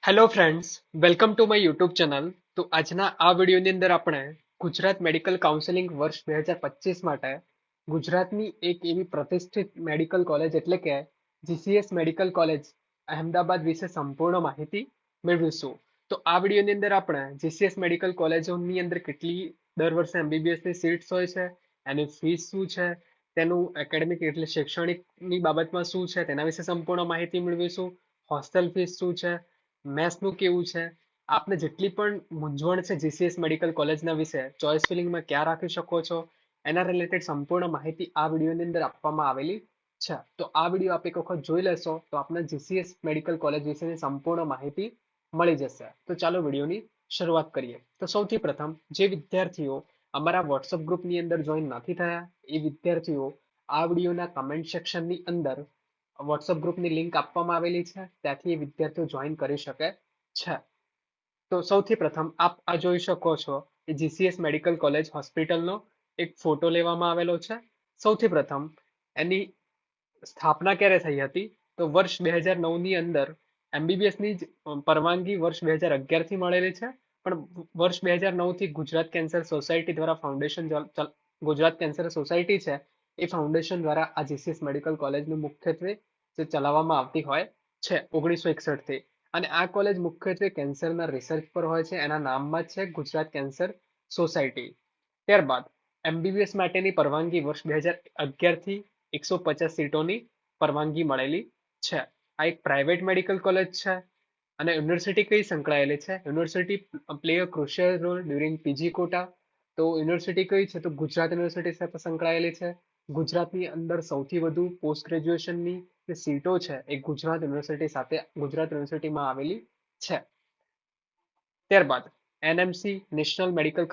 Hello friends, welcome to my YouTube channel. તો આજના આ વિડીયોની અંદર આપણે ગુજરાત મેડિકલ કાઉન્સેલિંગ વર્ષ 2025 માટે ગુજરાતની એક એવી પ્રતિષ્ઠિત મેડિકલ કોલેજ એટલે કે જીસીએસ મેડિકલ કોલેજ અહેમદાબાદ વિશે સંપૂર્ણ માહિતી મેળવીશું. તો આ વિડીયોની અંદર આપણે જીસીએસ મેડિકલ કોલેજોની અંદર કેટલી દર વર્ષે એમબીબીએસની સીટ્સ હોય છે, એની ફીસ શું છે, તેનું એકેડેમિક એટલે શૈક્ષણિકની બાબતમાં શું છે તેના વિશે સંપૂર્ણ માહિતી મેળવીશું. હોસ્ટેલ ફીસ શું છે, મેથ્સનું કેવું છે, આપને જેટલી પણ મૂંઝવણ છે જીસીએસ મેડિકલ કોલેજના વિશે ચોઇસ ફિલિંગમાં ક્યાં રાખી શકો છો, એના રિલેટેડ સંપૂર્ણ માહિતી આ વિડીયોની અંદર આપવામાં આવેલી છે. તો આ વિડીયો આપ એક વખત જોઈ લેશો તો આપને જીસીએસ મેડિકલ કોલેજ વિશેની સંપૂર્ણ માહિતી મળી જશે. તો ચાલો વિડીયોની શરૂઆત કરીએ. તો સૌથી પ્રથમ જે વિદ્યાર્થીઓ અમારા વોટ્સઅપ ગ્રુપની અંદર જોઈન નથી થયા એ વિદ્યાર્થીઓ આ વિડીયોના કમેન્ટ સેક્શનની અંદર વોટ્સઅપ ગ્રુપની લિંક આપવામાં આવેલી છે, ત્યાંથી એ વિદ્યાર્થીઓ જોઈન કરી શકે છે. તો સૌથી પ્રથમ આપ આ જોઈ શકો છો એ જીસીએસ મેડિકલ કોલેજ હોસ્પિટલનો એક ફોટો લેવામાં આવેલો છે. સૌથી પ્રથમ એની સ્થાપના ક્યારે થઈ હતી? તો વર્ષ 2009ની અંદર એમબીબીએસની જ પરવાનગી વર્ષ 2011થી મળેલી છે, પણ વર્ષ 2009થી ગુજરાત કેન્સર સોસાયટી દ્વારા ફાઉન્ડેશન ગુજરાત કેન્સર સોસાયટી છે એ ફાઉન્ડેશન દ્વારા આ જીસીએસ મેડિકલ કોલેજનું મુખ્યત્વે જે ચલાવવામાં આવતી હોય છે 1961થી. અને આ કોલેજ મુખ્યત્વે કેન્સરના રિસર્ચ પર હોય છે, એના નામમાં જ છે ગુજરાત કેન્સર સોસાયટી. ત્યારબાદ એમબીબીએસ માટેની પરવાનગી વર્ષ 2011થી 150 સીટોની પરવાનગી મળેલી છે. આ એક પ્રાઇવેટ મેડિકલ કોલેજ છે. અને યુનિવર્સિટી કઈ સંકળાયેલી છે? University play a crucial role during PG quota. તો યુનિવર્સિટી કઈ છે? તો ગુજરાત યુનિવર્સિટી સાથે સંકળાયેલી છે. ગુજરાતની અંદર સૌથી વધુ પોસ્ટ ગ્રેજ્યુએશનની જે સીટો છે એ ગુજરાત યુનિવર્સિટી સાથે ગુજરાત યુનિવર્સિટીમાં આવેલી છે. ત્યારબાદ એનએમસી નેશનલ મેડિકલ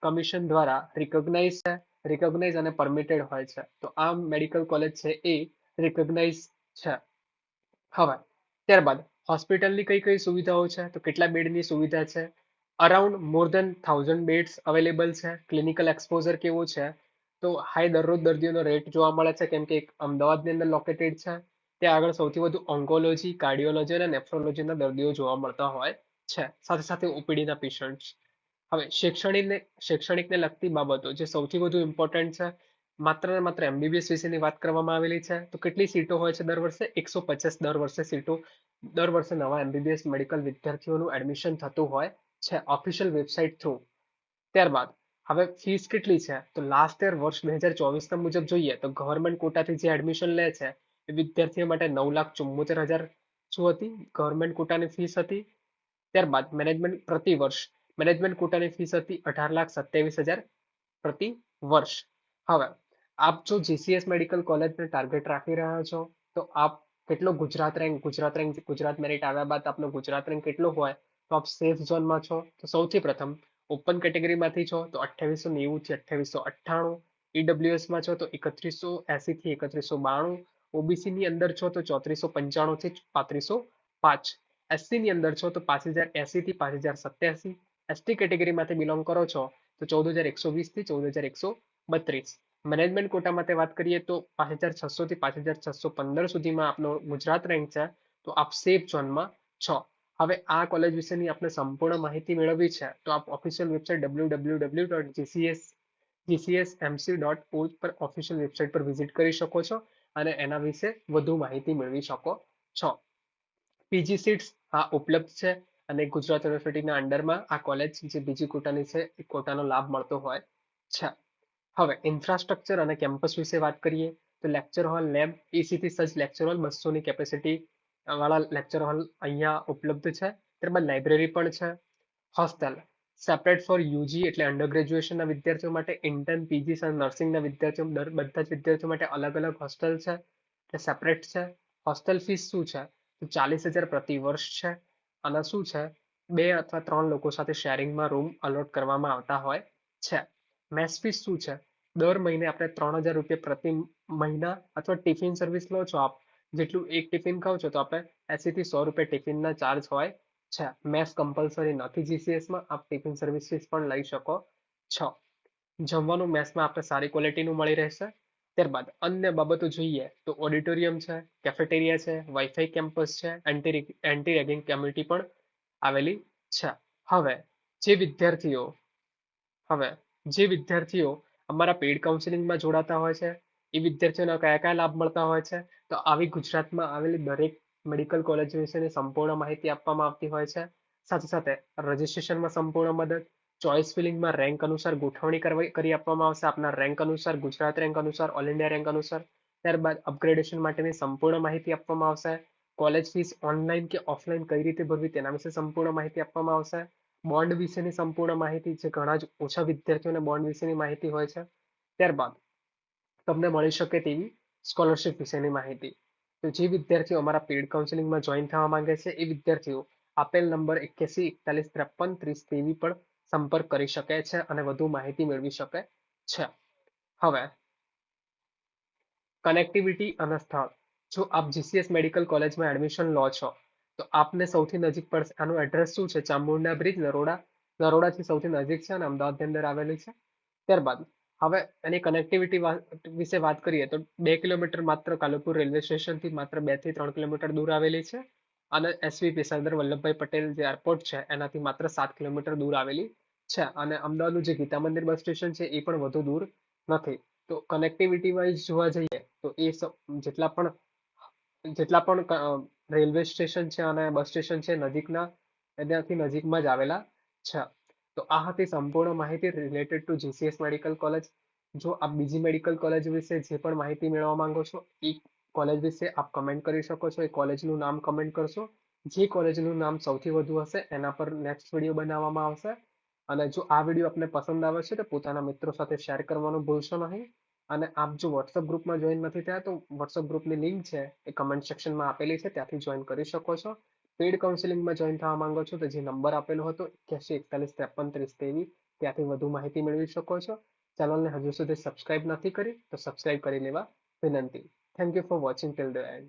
કમિશન દ્વારા રિકોગ્નાઇઝ અને પરમિટેડ હોય છે. તો આ મેડિકલ કોલેજ છે એ રિકોગ્નાઇઝ છે. હવે ત્યારબાદ હોસ્પિટલની કઈ કઈ સુવિધાઓ છે? તો કેટલા બેડની સુવિધા છે? અરાઉન્ડ મોર દેન 1000 બેડ્સ અવેલેબલ છે. ક્લિનિકલ એક્સપોઝર કેવો છે? તો હાઈ દરરોજ દર્દીઓનો રેટ જોવા મળે છે, કેમ કે અમદાવાદની અંદર લોકેટેડ છે. ત્યાં આગળ સૌથી વધુ ઓન્કોલોજી, કાર્ડિયોલોજી અને નેફ્રોલોજીના દર્દીઓ જોવા મળતા હોય છે, સાથે સાથે ઓપીડીના પેશન્ટ્સ. હવે શૈક્ષણિકને લગતી બાબતો જે સૌથી વધુ ઇમ્પોર્ટન્ટ છે, માત્ર ને માત્ર એમબીબીએસ વિશેની વાત કરવામાં આવેલી છે. તો કેટલી સીટો હોય છે દર વર્ષે? 150 દર વર્ષે સીટો, દર વર્ષે નવા એમબીબીએસ મેડિકલ વિદ્યાર્થીઓનું એડમિશન થતું હોય છે ઓફિશિયલ વેબસાઇટ થ્રુ. ત્યારબાદ હવે ફીસ કેટલી છે? તો લાસ્ટ યર વર્ષ 2024ના મુજબ જોઈએ તો ગવર્મેન્ટ કોટાથી જે એડમિશન લે છે એ વિદ્યાર્થીઓ માટે 9,74,000 શું હતી? ગવર્મેન્ટ કોટાની ફીસ હતી. ત્યારબાદ મેનેજમેન્ટ પ્રતિ વર્ષ મેનેજમેન્ટ કોટાની ફીસ હતી 18,27,000 પ્રતિ વર્ષ. હવે આપ જો જીસીએસ મેડિકલ કોલેજને ટાર્ગેટ રાખી રહ્યા છો તો આપ કેટલો ગુજરાત મેરિટ આવ્યા બાદ આપનો ગુજરાત રેન્ક કેટલો હોય તો આપ સેફ ઝોનમાં છો. તો સૌથી પ્રથમ ઓપન કેટેગરીમાંથી છો તો 2890 થી 2898, ઈડબ્લ્યુએસમાં છો તો 3180 થી 3192, ઓબીસી ની અંદર છો તો 3495 થી 3505, એસસી ની અંદર છો તો 5080 થી 5087, એસટી કેટેગરીમાંથી બિલોંગ કરો છો તો 14,120 થી 14,132. મેનેજમેન્ટ કોટા માટે વાત કરીએ તો 5,600 થી 5,615 સુધીમાં આપનો ગુજરાત રેન્ક છે, તો આપ સેફ ઝોનમાં છો. હવે આ કોલેજ વિશેની આપણે સંપૂર્ણ માહિતી મેળવવી છે તો આપ ઓફિશિયલ વેબસાઇટ www.gcsmc.org પર ઓફિશિયલ વેબસાઇટ પર વિઝિટ કરી શકો છો અને એના વિશે વધુ માહિતી મેળવી શકો છો. પીજી સીટ્સ આ ઉપલબ્ધ છે અને ગુજરાત યુનિવર્સિટીના અંડરમાં આ કોલેજ જે બીજી કોટાની છે એ કોટાનો લાભ મળતો હોય છે. હવે ઇન્ફ્રાસ્ટ્રક્ચર અને કેમ્પસ વિશે વાત કરીએ તો લેક્ચર હોલ, લેબ, એસીથી સજ્જ લેક્ચર હોલ, 200ની કેપેસિટી વાળા લેક્ચર હોલ અહીંયા ઉપલબ્ધ છે. ત્યારબાદ લાઇબ્રેરી પણ છે. હોસ્ટેલ સેપરેટ ફોર યુજી એટલે અંડર ગ્રેજ્યુએશનના વિદ્યાર્થીઓ માટે, ઇન્ટર્ન, પીજી અને નર્સિંગના વિદ્યાર્થીઓ બધા જ વિદ્યાર્થીઓ માટે અલગ અલગ હોસ્ટેલ છે, એટલે સેપરેટ છે. હોસ્ટેલ ફીસ શું છે? તો 40,000 પ્રતિ વર્ષ છે. અને શું છે? 2 અથવા 3 લોકો સાથે શેરિંગમાં રૂમ અલોટ કરવામાં આવતા હોય છે. મેસ ફીસ શું છે? દર મહિને આપણે 3,000 રૂપિયા પ્રતિ મહિના અથવા ટિફિન સર્વિસ લો છો આપ, જેટલું એક ટિફિન ખાવ છો તો આપણે 80 થી 100 રૂપિયા ટિફિનના ચાર્જ હોય છે. મેસ કમ્પલસરી નથી જીસીએસમાં, આપ ટિફિન સર્વિસીસ પણ લઈ શકો છો. જમવાનું મેસમાં આપણે સારી ક્વોલિટીનું મળી રહેશે. ત્યારબાદ અન્ય બાબતો જોઈએ તો ઓડિટોરિયમ છે, કેફેટેરિયા છે, વાઈફાઈ કેમ્પસ છે, એન્ટી રેગિંગ કમિટી પણ આવેલી છે. હવે જે વિદ્યાર્થીઓ હવે જે વિદ્યાર્થીઓ અમારા પેઇડ કાઉન્સિલિંગમાં જોડાતા હોય છે એ વિદ્યાર્થીઓને કયા કયા લાભ મળતા હોય છે, તો આવી ગુજરાતમાં આવેલી દરેક મેડિકલ કોલેજ વિશેની સંપૂર્ણ માહિતી આપવામાં આવતી હોય છે. સાથે સાથે રજિસ્ટ્રેશનમાં સંપૂર્ણ મદદ, ચોઇસ ફિલિંગમાં રેન્ક અનુસાર ગોઠવણી કરી આપવામાં આવશે, આપના રેન્ક અનુસાર, ગુજરાત રેન્ક અનુસાર, ઓલ ઇન્ડિયા રેન્ક અનુસાર. ત્યારબાદ અપગ્રેડેશન માટેની સંપૂર્ણ માહિતી આપવામાં આવશે. કોલેજ ફીસ ઓનલાઈન કે ઓફલાઈન કઈ રીતે ભરવી તેના વિશે સંપૂર્ણ માહિતી આપવામાં આવશે. બોન્ડ વિશેની સંપૂર્ણ માહિતી, જે ઘણા જ ઓછા વિદ્યાર્થીઓને બોન્ડ વિશેની માહિતી હોય છે. ત્યારબાદ તમને મળી શકે તેવી સ્કોલરશિપ વિશેની માહિતી. તો જે વિદ્યાર્થીઓ અમારા પેઇડ કાઉન્સિલિંગમાં જોઈન થવા માંગે છે એ વિદ્યાર્થીઓ આપેલ નંબર 81415330 પર સંપર્ક કરી શકે છે અને વધુ માહિતી મેળવી શકે છે. હવે કનેક્ટિવિટી અને સ્થળ. જો આપ જીસીએસ મેડિકલ કોલેજમાં એડમિશન લો છો તો આપને સૌથી નજીક પડશે. આનું એડ્રેસ શું છે? ચામુંડા બ્રિજ, નરોડા. નરોડાથી સૌથી નજીક છે અને અમદાવાદની અંદર આવેલી છે. ત્યારબાદ હવે એની કનેક્ટિવિટી વિશે વાત કરીએ તો 2 કિલોમીટર માત્ર કાલુપુર રેલવે સ્ટેશનથી માત્ર 2 થી 3 કિલોમીટર દૂર આવેલી છે. અને એસવીપી સરદાર વલ્લભભાઈ પટેલ જે એરપોર્ટ છે એનાથી માત્ર 7 કિલોમીટર દૂર આવેલી છે. અને અમદાવાદનું જે ગીતા મંદિર બસ સ્ટેશન છે એ પણ વધુ દૂર નથી. તો કનેક્ટિવિટી વાઇઝ જોવા જઈએ તો એ જેટલા પણ રેલવે સ્ટેશન છે અને બસ સ્ટેશન છે નજીકના, એનાથી નજીકમાં જ આવેલા છે. તો આ હતી સંપૂર્ણ માહિતી related to GCS medical college. જો આપ બીજી મેડિકલ કોલેજ વિશે જે પણ માહિતી મેળવવા માંગો છો એ કોલેજ વિશે આપ કમેન્ટ કરી શકો છો. એ કોલેજનું નામ કમેન્ટ કરશો. જે કોલેજનું નામ સૌથી વધુ હશે એના પર નેક્સ્ટ વિડીયો બનાવવામાં આવશે. અને જો આ વિડીયો આપને પસંદ આવે છે તો પોતાના મિત્રો સાથે શેર કરવાનું ભૂલશો નહીં. અને આપ જો વોટ્સઅપ ગ્રુપમાં જોઈન નથી થયા તો વોટ્સઅપ ગ્રુપની લિંક છે એ કમેન્ટ સેક્શનમાં આપેલી છે, ત્યાંથી જોઈન કરી શકો છો. પેઇડ કાઉન્સિલિંગમાં જોઈન થવા માંગો છો તો જે નંબર આપેલો હતો 8141533023, ત્યાંથી વધુ માહિતી મેળવી શકો છો. ચેનલને હજુ સુધી સબસ્ક્રાઇબ નથી કરી તો સબસ્ક્રાઇબ કરી લેવા વિનંતી. Thank you for watching till the and.